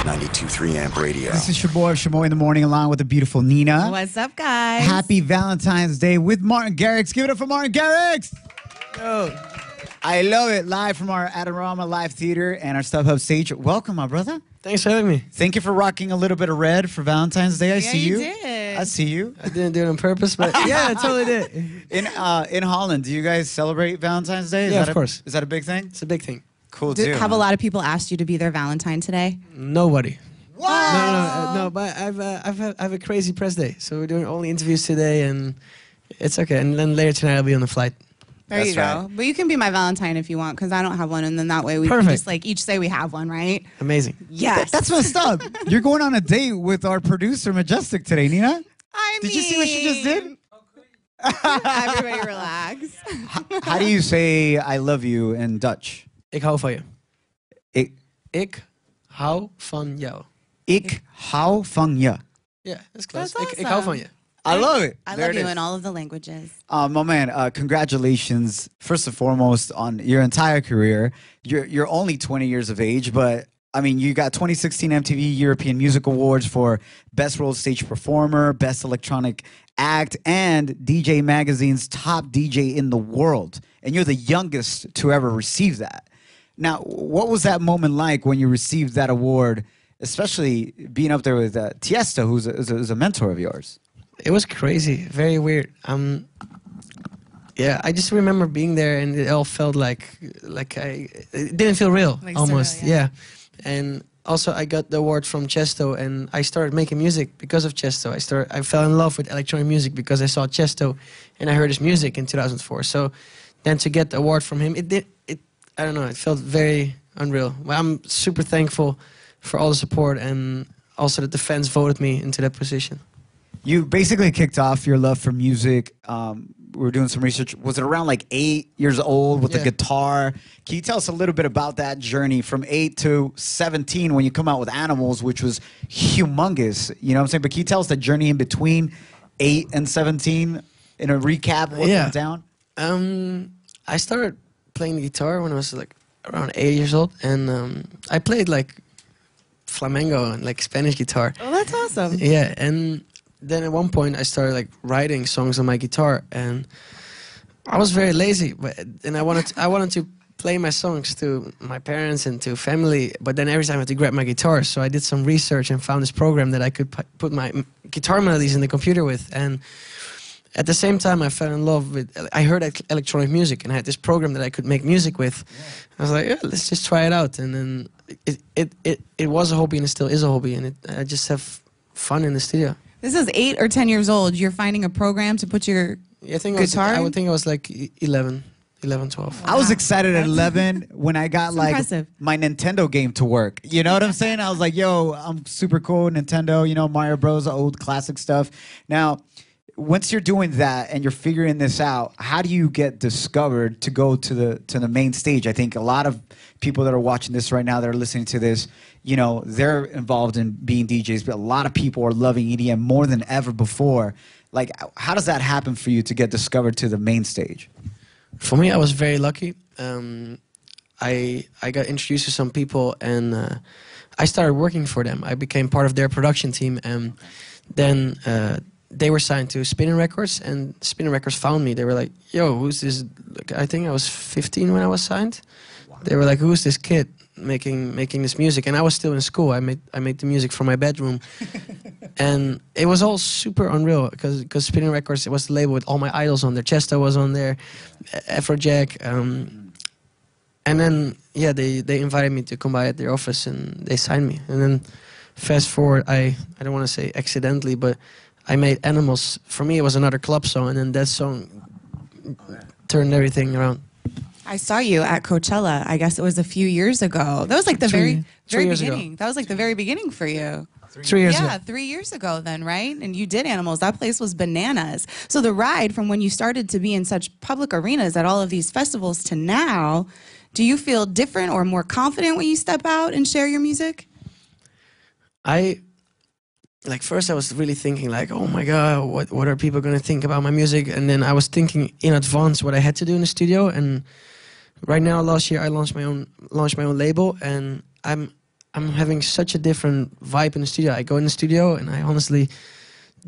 92.3 Amp Radio. This is Shoboy in the morning, along with the beautiful Nina. What's up, guys? Happy Valentine's Day with Martin Garrix. Give it up for Martin Garrix. Yo, I love it. Live from our Adorama Theatre and our StubHub Stage. Welcome, my brother. Thanks for having me. Thank you for rocking a little bit of red for Valentine's Day. I see you. Did. I see you. I didn't do it on purpose, but yeah, I totally did. In Holland, do you guys celebrate Valentine's Day? Yeah, of course. Is that a big thing? It's a big thing. Cool too. Have a lot of people asked you to be their Valentine today? Nobody. Wow. No, but I have a crazy press day, so we're doing only interviews today, and it's okay. And then later tonight I'll be on the flight. There you go. But you can be my Valentine if you want, because I don't have one, and then that way we can just like each say we have one, right? Amazing. Yes. That's messed up. You're going on a date with our producer Majestic today, Nina. Did you see what she just did? Everybody relax. How do you say I love you in Dutch? Ik hou van je. Ik hou van jou. Ik hou van je. Yeah, that's close. That's Ik hou van je. I love it. I There love it you is. in all of the languages. My man, congratulations, first and foremost, on your entire career. You're only 20 years of age, but I mean, you got 2016 MTV European Music Awards for Best World Stage Performer, Best Electronic Act, and DJ Magazine's Top DJ in the World. And you're the youngest to ever receive that. Now, what was that moment like when you received that award, especially being up there with Tiesto, who's a mentor of yours? It was crazy, very weird. Yeah, I just remember being there, and it all felt like it didn't feel real, Like almost. surreal, yeah. And also I got the award from Chesto, and I started making music because of Chesto. I fell in love with electronic music because I saw Chesto, and I heard his music in 2004. So then to get the award from him, I don't know, it felt very unreal. Well, I'm super thankful for all the support, and also that the fans voted me into that position. You basically kicked off your love for music. We were doing some research. Was it around like 8 years old with the guitar? Can you tell us a little bit about that journey from 8 to 17 when you come out with Animals, which was humongous? You know what I'm saying? But can you tell us the journey in between 8 and 17 in a recap? What went down? I started playing the guitar when I was like around 8 years old, and I played like flamenco and like Spanish guitar. Oh, that's awesome. Yeah, and then at one point I started like writing songs on my guitar, and I was very lazy, and I wanted to play my songs to my parents and to family, but then every time I had to grab my guitar. So I did some research and found this program that I could put my guitar melodies in the computer with, and at the same time I fell in love with, I heard electronic music, and I had this program that I could make music with. I was like, yeah, let's just try it out, and then it was a hobby, and it still is a hobby, and I just have fun in the studio. This is 8 or 10 years old. You're finding a program to put your guitar I would think I was like 11, 12. Wow. I was excited at 11 when I got like impressive. my Nintendo game to work. You know what I'm saying? I was like, yo, I'm super cool, Nintendo, you know, Mario Bros, old classic stuff. Now, once you're doing that and you're figuring this out, how do you get discovered to go to the main stage? I think a lot of people that are watching this right now, that are listening to this, you know, they're involved in being DJs, but a lot of people are loving EDM more than ever before. Like, how does that happen for you to get discovered to the main stage? For me, I was very lucky. I got introduced to some people, and I started working for them. I became part of their production team, and then they were signed to Spinning Records, and Spinning Records found me. They were like, yo, who's this? Like, I think I was 15 when I was signed. Wow. They were like, who's this kid making this music? And I was still in school. I made the music from my bedroom. And it was all super unreal, because Spinning Records, it was the label with all my idols on there. Chesto was on there, Afrojack. And then, yeah, they invited me to come by at their office, and they signed me. And then fast forward, I don't want to say accidentally, but I made Animals. For me, it was another club song, and then that song turned everything around. I saw you at Coachella. I guess it was a few years ago. That was like the very beginning. Ago. That was like the very beginning for you. 3 years ago. Yeah, 3 years ago then, right? And you did Animals. That place was bananas. So the ride from when you started to be in such public arenas at all of these festivals to now, do you feel different or more confident when you step out and share your music? Like, first I was really thinking like, oh my God, what are people going to think about my music? And then I was thinking in advance what I had to do in the studio. And right now, last year, I launched my own label, and I'm having such a different vibe in the studio. I go in the studio and I honestly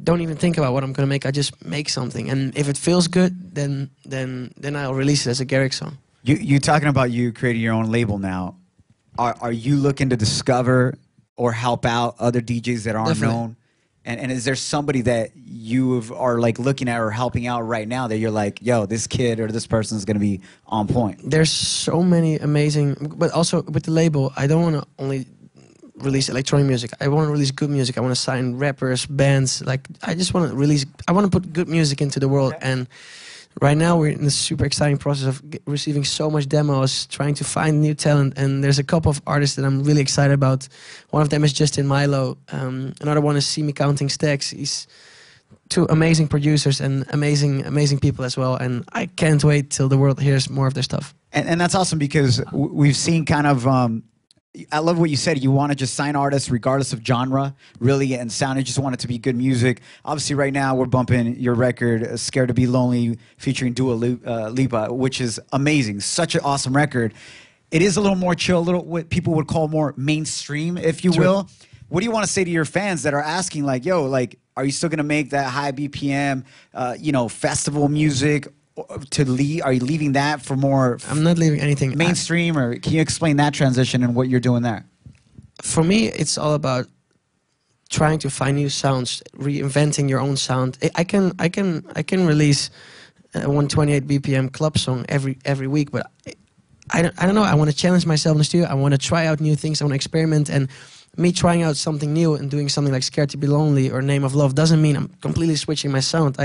don't even think about what I'm gonna make. I just make something, and if it feels good, then I'll release it as a Garrix song. You talking about you creating your own label now? Are you looking to discover or help out other DJs that aren't Definitely. known? And is there somebody that you are like looking at or helping out right now that you're like, yo, this kid or this person is gonna be on point? There's so many amazing, but also with the label, I don't want to only release electronic music. I want to release good music. I want to sign rappers, bands. Like I just want to release. I want to put good music into the world. And right now we're in this super exciting process of receiving so much demos, trying to find new talent. And there's a couple of artists that I'm really excited about. One of them is Justin Milo. Another one is See Me Counting Stacks. He's two amazing producers and amazing people as well. And I can't wait till the world hears more of their stuff. And that's awesome because we've seen kind of. I love what you said. You want to just sign artists regardless of genre, really, and sound. You just want it to be good music. Obviously, right now we're bumping your record, "Scared to Be Lonely," featuring Dua Lipa, which is amazing. Such an awesome record. It is a little more chill, a little what people would call more mainstream, if you will. What do you want to say to your fans that are asking, like, "Yo, like, are you still gonna make that high BPM, festival music?" Are you leaving that for more? I'm not leaving anything mainstream, or can you explain that transition and what you're doing there? For me, it's all about trying to find new sounds, reinventing your own sound. I can release a 128 BPM club song every week, but I don't know. I want to challenge myself in the studio. I want to try out new things. I want to experiment, and me trying out something new and doing something like "Scared to Be Lonely" or "Name of Love" doesn't mean I'm completely switching my sound.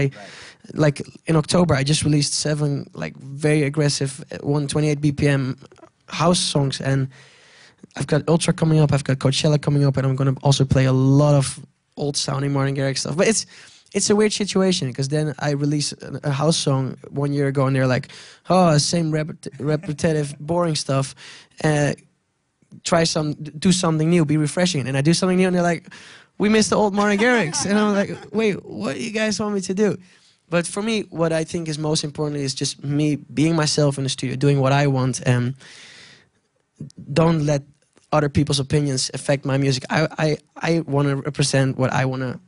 Like in October, I just released 7 like very aggressive 128 BPM house songs, and I've got Ultra coming up. I've got Coachella coming up, and I'm gonna also play a lot of old sounding Martin Garrix stuff. But it's a weird situation because then I release a house song 1 year ago, and they're like, "Oh, same repetitive, boring stuff." Do something new, be refreshing. And I do something new, and they're like, "We missed the old Martin Garrix." And I'm like, "Wait, what do you guys want me to do?" But for me, what I think is most important is just me being myself in the studio, doing what I want, and don't let other people's opinions affect my music. I want to represent what I want to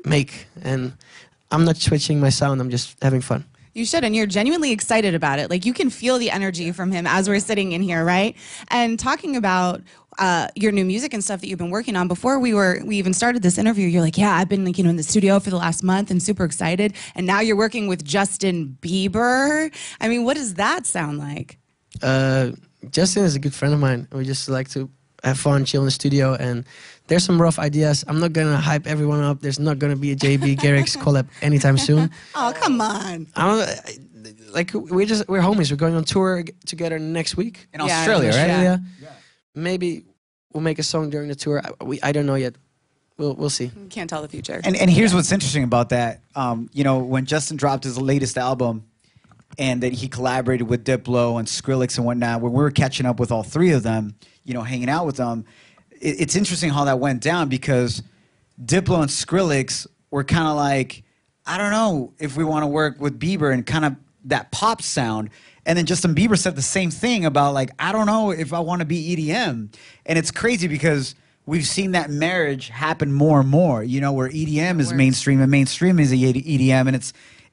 make, and I'm not switching my sound. I'm just having fun. You should, and you're genuinely excited about it. Like, you can feel the energy from him as we're sitting in here, right? And talking about your new music and stuff that you've been working on. Before we even started this interview, you're like, "Yeah, I've been like, in the studio for the last month and super excited." And now you're working with Justin Bieber. I mean, what does that sound like? Justin is a good friend of mine. We just like to have fun, chill in the studio, and there's some rough ideas. I'm not gonna hype everyone up. There's not gonna be a JB Garrix collab anytime soon. Oh, come on. We're homies. We're going on tour together next week in Australia, right? Yeah. Maybe we'll make a song during the tour. I don't know yet. We'll see. Can't tell the future. And here's what's interesting about that. When Justin dropped his latest album, and that he collaborated with Diplo and Skrillex and whatnot, when we were catching up with all 3 of them, hanging out with them, it's interesting how that went down because Diplo and Skrillex were kind of like, I don't know if we want to work with Bieber and kind of that pop sound. And then Justin Bieber said the same thing about like, I don't know if I want to be EDM. And it's crazy because we've seen that marriage happen more and more, where EDM is mainstream and mainstream is EDM, and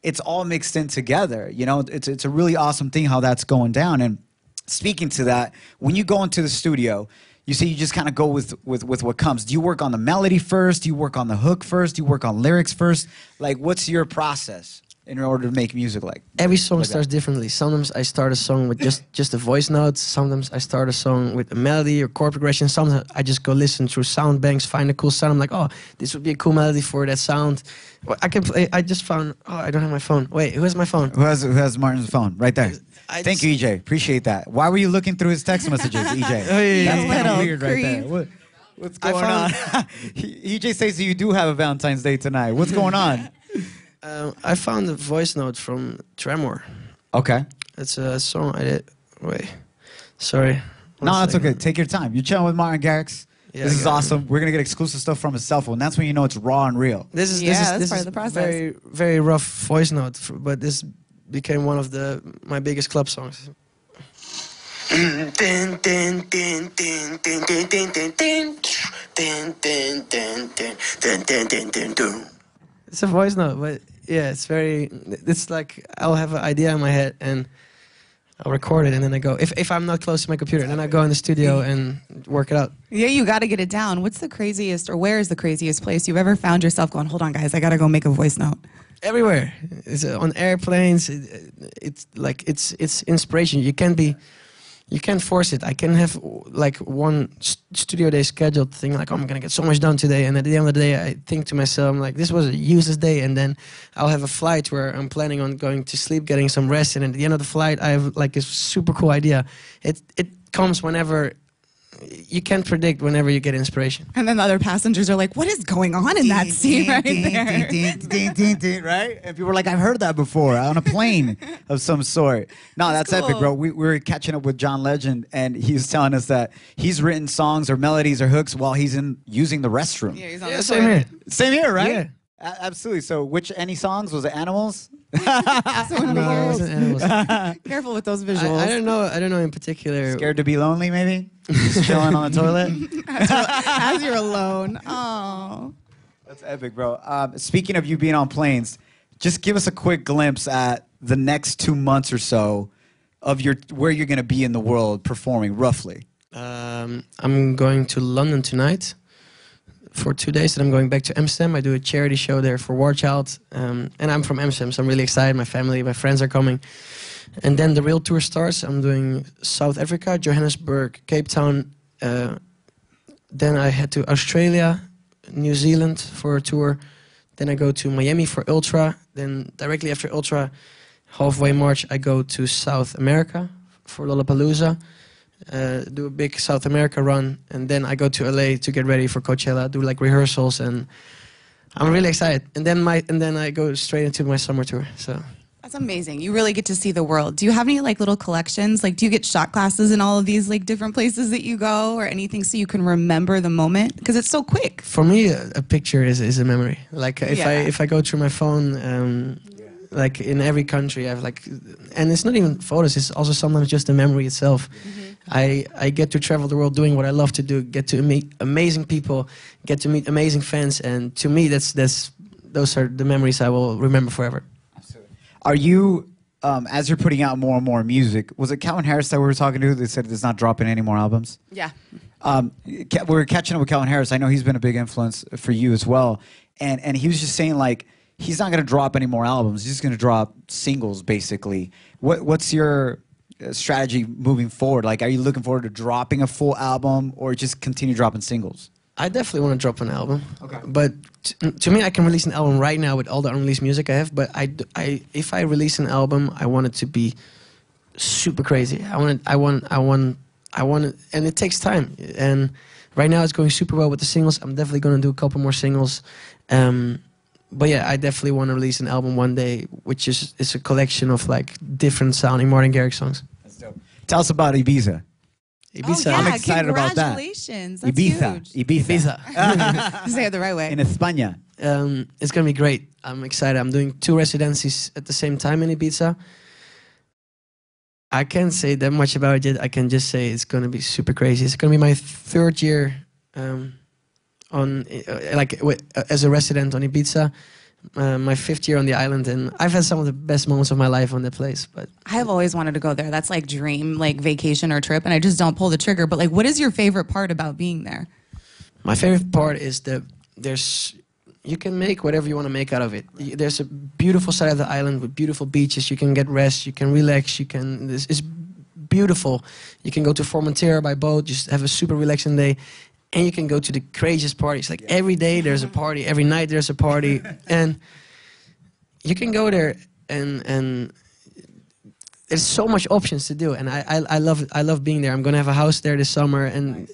it's all mixed in together. It's a really awesome thing how that's going down. And speaking to that, when you go into the studio, you say you just kind of go with what comes. Do you work on the melody first? Do you work on the hook first? Do you work on lyrics first? Like, what's your process in order to make music like? Every song starts differently. Sometimes I start a song with just a voice note. Sometimes I start a song with a melody or chord progression. Sometimes I just go listen through sound banks, find a cool sound. I'm like, oh, this would be a cool melody for that sound. Well, I can play. I just found. Oh, I don't have my phone. Wait, who has my phone? Who has Martin's phone? Right there. Thank you, EJ. Appreciate that. Why were you looking through his text messages, EJ? That's kind of weird right there. What's going on? EJ says you do have a Valentine's Day tonight. What's going on? I found a voice note from Tremor. Okay. It's a song I did. Wait. Sorry. No, that's okay. Take your time. You're chilling with Martin Garrix. Yeah, this is awesome. We're gonna get exclusive stuff from his cell phone. That's when you know it's raw and real. This that's is part of the process. Very, very rough voice note, but this became one of my biggest club songs. It's a voice note, but yeah, it's very. It's like I'll have an idea in my head and I'll record it, and then I go. If I'm not close to my computer, then I go in the studio and work it out. Yeah, you got to get it down. What's the craziest, or where is the craziest place you've ever found yourself going, hold on, guys, I got to go make a voice note? Everywhere. It's on airplanes. It's like it's inspiration. You can't force it. I can have like one studio day scheduled thing, like, oh, I'm gonna get so much done today, and at the end of the day, I think to myself, I'm like, this was a useless day, and then I'll have a flight where I'm planning on going to sleep, getting some rest, and at the end of the flight, I have like a super cool idea. It comes whenever. You can't predict whenever you get inspiration. And then the other passengers are like, what is going on in that scene right there? Right? And people are like, I've heard that before on a plane of some sort. No, that's cool. epic, bro. We were catching up with John Legend, and he was telling us that he's written songs or melodies or hooks while he's using the restroom. Yeah, he's on the Same toilet. here. Same here, right? Yeah. Absolutely. So any songs? Was it Animals? Someone No, it hears. wasn't animals. Careful with those visuals. I don't know. I don't know in particular. Scared to be lonely, maybe? Just chilling on the toilet? As you're alone. Oh. That's epic, bro. Speaking of you being on planes, just give us a quick glimpse at the next 2 months or so of where you're going to be in the world performing, roughly. I'm going to London tonight for 2 days, and I'm going back to Amsterdam. I do a charity show there for War Child, and I'm from Amsterdam, so I'm really excited. My family, my friends are coming. And then the real tour starts. I'm doing South Africa, Johannesburg, Cape Town. Then I head to Australia, New Zealand for a tour. Then I go to Miami for Ultra. Then directly after Ultra, halfway March, I go to South America for Lollapalooza. Do a big South America run, and then I go to LA to get ready for Coachella. Do like rehearsals, and I'm really excited. And then I go straight into my summer tour. So That's amazing. You really get to see the world. Do you have any like little collections? Like, do you get shot glasses in all of these like different places that you go, or anything so you can remember the moment? Because it's so quick. for me, a picture is a memory. Like if I go through my phone. Like in every country, I have like, and it's not even photos. It's also sometimes just the memory itself. I get to travel the world doing what I love to do. Get to meet amazing people. Get to meet amazing fans, and to me, those are the memories I will remember forever. Absolutely. Are you, as you're putting out more and more music, was it Calvin Harris that we were talking to? They said it's not dropping any more albums. Yeah. We were catching up with Calvin Harris. I know he's been a big influence for you as well, and he was just saying like, he's not going to drop any more albums. He's just going to drop singles, basically. What's your strategy moving forward? Like, are you looking forward to dropping a full album, or just continue dropping singles? I definitely want to drop an album. Okay. But to me, I can release an album right now with all the unreleased music I have. But if I release an album, I want it to be super crazy. I want it, and it takes time. And right now, it's going super well with the singles. I'm definitely going to do a couple more singles. But yeah, I definitely want to release an album one day, which is a collection of like different sounding Martin Garrix songs. That's dope. Tell us about Ibiza. Ibiza. Oh, yeah. I'm excited about that. Congratulations. That's Ibiza. huge. Ibiza. Say it the right way. In España. It's gonna be great. I'm excited. I'm doing 2 residencies at the same time in Ibiza. I can't say that much about it yet. I can just say it's gonna be super crazy. It's gonna be my 3rd year as a resident on Ibiza. My 5th year on the island, and I've had some of the best moments of my life on that place. But I've always wanted to go there. That's like dream, like vacation or trip, and I just don't pull the trigger. But like, what is your favorite part about being there? my favorite part is that you can make whatever you want to make out of it. There's a beautiful side of the island with beautiful beaches. You can get rest. You can relax. It's beautiful. You can go to Formentera by boat. Just have a super relaxing day. And you can go to the craziest parties. Like every day there's a party, every night there's a party, and you can go there and there's so much options to do. And I love being there. I'm gonna have a house there this summer, and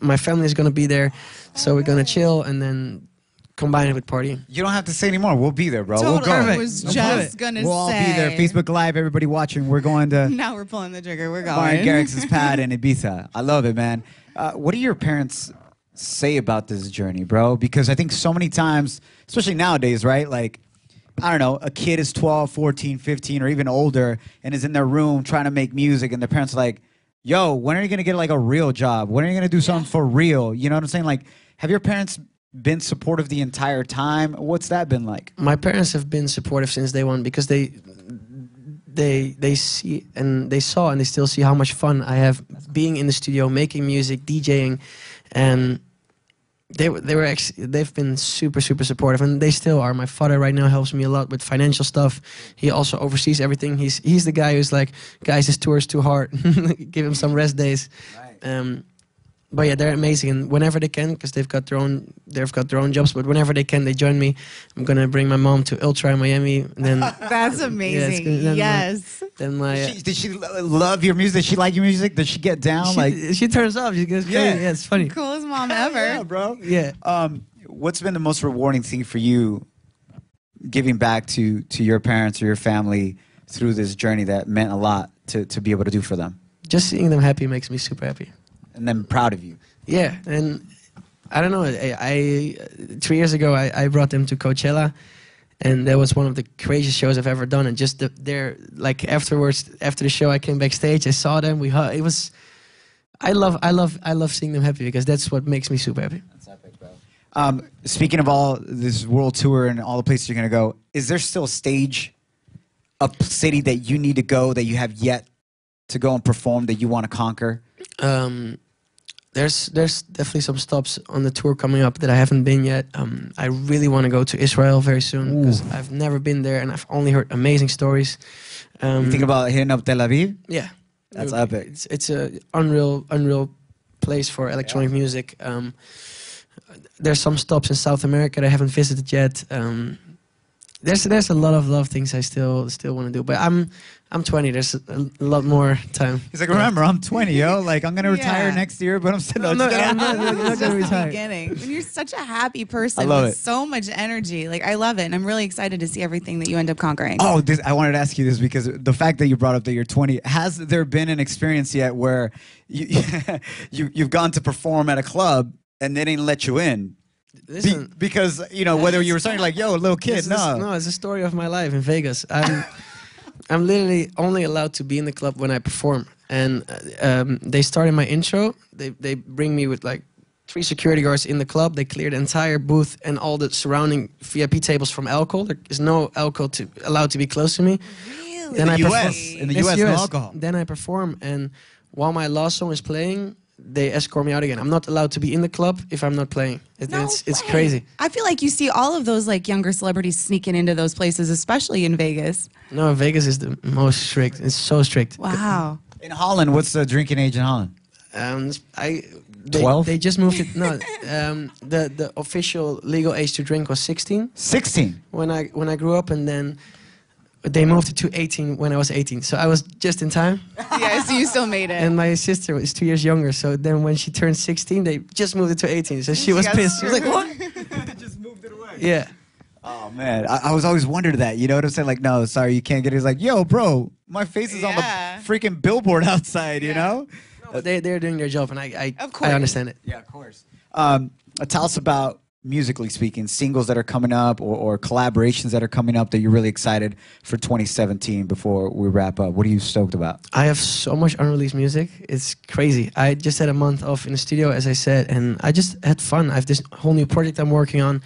my family is gonna be there, so we're gonna chill and then combine it with partying. You don't have to say anymore. We'll be there, bro. Totally. We'll go. I was just gonna We'll all say. be there. Facebook Live, everybody watching. We're going to Now we're pulling the trigger. We're going. Martin Garrix's pad in Ibiza. I love it, man. What do your parents say about this journey, bro? Because I think so many times, especially nowadays, right? Like, I don't know, a kid is 12, 14, 15, or even older and is in their room trying to make music, and their parents are like, yo, when are you gonna get like a real job? When are you gonna do something for real? You know what I'm saying? Like, have your parents been supportive the entire time? What's that been like? My parents have been supportive since day one because they see and they saw and they still see how much fun I have being in the studio, making music, DJing, and they've been super supportive, and they still are. My father right now helps me a lot with financial stuff. He also oversees everything. He's the guy who's like, guys, this tour is too hard. Give him some rest days. Right. But yeah, they're amazing, and whenever they can, because they've got their own jobs. But whenever they can, they join me. I'm gonna bring my mom to Ultra in Miami. And then that's amazing. Yes. Did she love your music? Did she like your music? Did she get down? She turns up. She goes crazy. Yeah, it's funny. Coolest mom ever. Yeah, bro. Yeah. What's been the most rewarding thing for you, giving back to your parents or your family through this journey that meant a lot to be able to do for them? Just seeing them happy makes me super happy. And then proud of you. Yeah, and I don't know. I 3 years ago I brought them to Coachella, and that was one of the craziest shows I've ever done. And just there, like afterwards, after the show, I came backstage. I saw them. It was. I love seeing them happy because that's what makes me super happy. That's epic, bro. Speaking of all this world tour and all the places you're gonna go, is there still a stage, a city that you need to go that you have yet to go and perform that you want to conquer? There's definitely some stops on the tour coming up that I haven't been yet. I really want to go to Israel very soon because I've never been there and I've only heard amazing stories. You think about hitting up Tel Aviv? Yeah, that's epic. It's a unreal place for electronic music. There's some stops in South America that I haven't visited yet. There's a lot of things I still want to do, but I'm 20. There's a lot more time. He's like, remember, I'm 20, yo. Like, I'm gonna retire next year, but I'm still I'm not gonna retire. And you're such a happy person with so much energy. Like, I love it, and I'm really excited to see everything that you end up conquering. Oh, I wanted to ask you this because the fact that you brought up that you're 20, has there been an experience yet where you've gone to perform at a club and they didn't let you in? Because, you know, whether you were saying like, yo, little kid, no, it's a story of my life in Vegas. I'm literally only allowed to be in the club when I perform. And they started my intro. They bring me with like 3 security guards in the club. They clear the entire booth and all the surrounding VIP tables from alcohol. There is no alcohol allowed to be close to me. Really? Then in the US, no alcohol. Then I perform, and while my last song is playing, they escort me out again. I'm not allowed to be in the club if I'm not playing. It's crazy. I feel like you see all of those like younger celebrities sneaking into those places, especially in Vegas. No, Vegas is the most strict. It's so strict. Wow. In Holland, what's the drinking age in Holland? 12? They just moved it. No, the official legal age to drink was 16. 16. When I grew up, and then they moved it to 18 when I was 18. So I was just in time. Yeah, so you still made it. And my sister is 2 years younger. So then when she turned 16, they just moved it to 18. So she was pissed. She was like, what? They just moved it away. Yeah. Oh, man. I was always wondered that. You know what I'm saying? Like, no, sorry, you can't get it. It's like, yo, bro, my face is on the freaking billboard outside, you know? No, they're doing their job, and I understand it. Yeah, of course. Tell us about, musically speaking, singles that are coming up or collaborations that are coming up that you're really excited for 2017 before we wrap up. What are you stoked about? I have so much unreleased music. It's crazy. I just had a month off in the studio, as I said, and I just had fun. I have this whole new project I'm working on.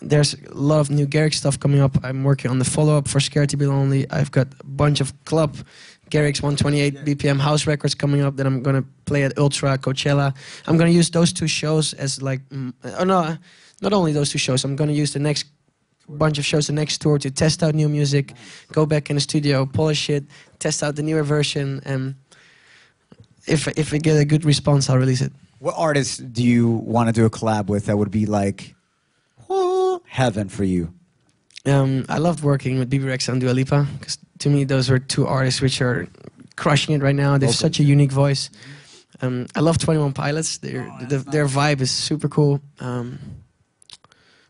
There's a lot of new Garrix stuff coming up. I'm working on the follow-up for Scared to Be Lonely. I've got a bunch of club Garrix 128 BPM house records coming up that I'm going to play at Ultra, Coachella. I'm going to use those 2 shows as like, not only those 2 shows, I'm going to use the next bunch of shows, the next tour, to test out new music, go back in the studio, polish it, test out the newer version, and if we get a good response, I'll release it. What artists do you want to do a collab with that would be like heaven for you? I loved working with BB and Dua Lipa, because to me those were 2 artists which are crushing it right now. They have such a unique voice. I love 21 Pilots. Their vibe is super cool.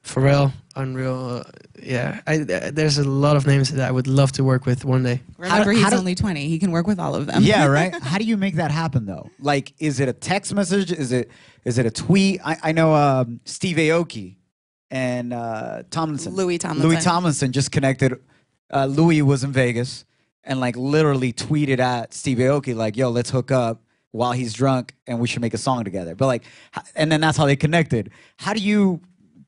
Pharrell, Unreal. There's a lot of names that I would love to work with one day. Remember, he's only 20. He can work with all of them. Yeah, right? How do you make that happen, though? Like, is it a text message? Is it a tweet? I know Steve Aoki and Louis Tomlinson just connected. Louis was in Vegas, and like literally tweeted at Steve Aoki like, "Yo, let's hook up while he's drunk and we should make a song together." But like, and then that's how they connected. How do you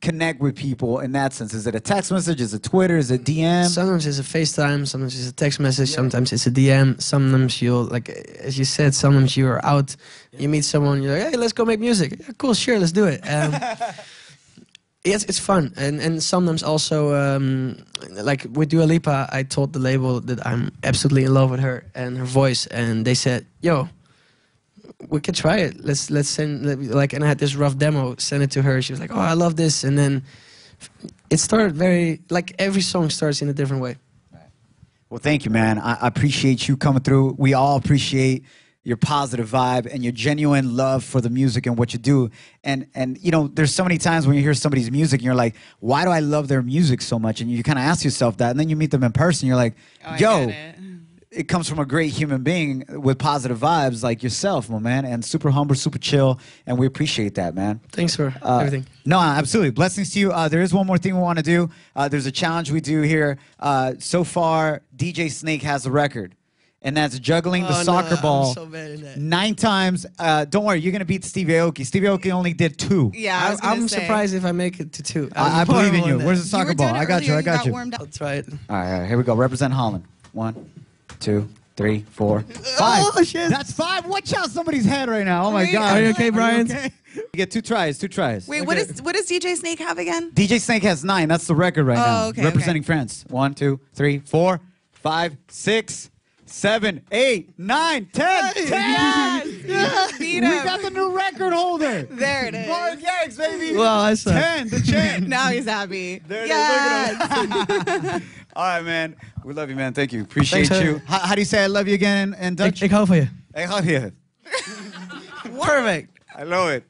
connect with people in that sense? Is it a text message? Is it Twitter? Is it DM? Sometimes it's a FaceTime, sometimes it's a text message, sometimes it's a DM, sometimes you'll, like, as you said, sometimes you're out, you meet someone, you're like, hey, let's go make music. Yeah, cool, sure, let's do it. Yes, it's fun. And sometimes also, like with Dua Lipa, I told the label that I'm absolutely in love with her and her voice, and they said, yo, we could try it. Let's send, like, and I had this rough demo, send it to her. She was like, oh, I love this. And then it started very, like, every song starts in a different way. Well, thank you, man. I appreciate you coming through. We all appreciate your positive vibe and your genuine love for the music and what you do. And you know, there's so many times when you hear somebody's music and you're like, why do I love their music so much? And you kind of ask yourself that, and then you meet them in person, you're like, yo, it comes from a great human being with positive vibes like yourself, my man, and super humble, super chill, and we appreciate that, man. Thanks for everything. No, absolutely. Blessings to you. There is one more thing we want to do. There's a challenge we do here. So far, DJ Snake has a record, and that's juggling the soccer ball I'm so bad in that. 9 times. Don't worry, you're going to beat Steve Aoki. Steve Aoki only did 2. Yeah, I'm surprised if I make it to 2. I believe in you. Where's the You soccer were ball? doing it I got you. earlier, I got you. warmed up. I'll try it. All right, here we go. Represent Holland. 1, 2, 3, 4, 5. Oh, shit. That's 5. Watch out somebody's head right now. Oh, my Wait, God. Are you okay, Brian? You get 2 tries, 2 tries. Wait, Okay. what does DJ Snake have again? DJ Snake has 9. That's the record right now. okay, Representing France. 1, 2, 3, 4, 5, 6, 7, 8, 9, 10. 10! Yes! We got the new record holder. There it is. Martin Garrix, baby. Well, I suck. 10, the 10. Now he's happy. There it is. Yes. Look at him. All right, man. We love you, man. Thank you. Appreciate Thanks, you. How do you say I love you again in Dutch? Ik hou van je. Ik hou van je. Perfect. I love it.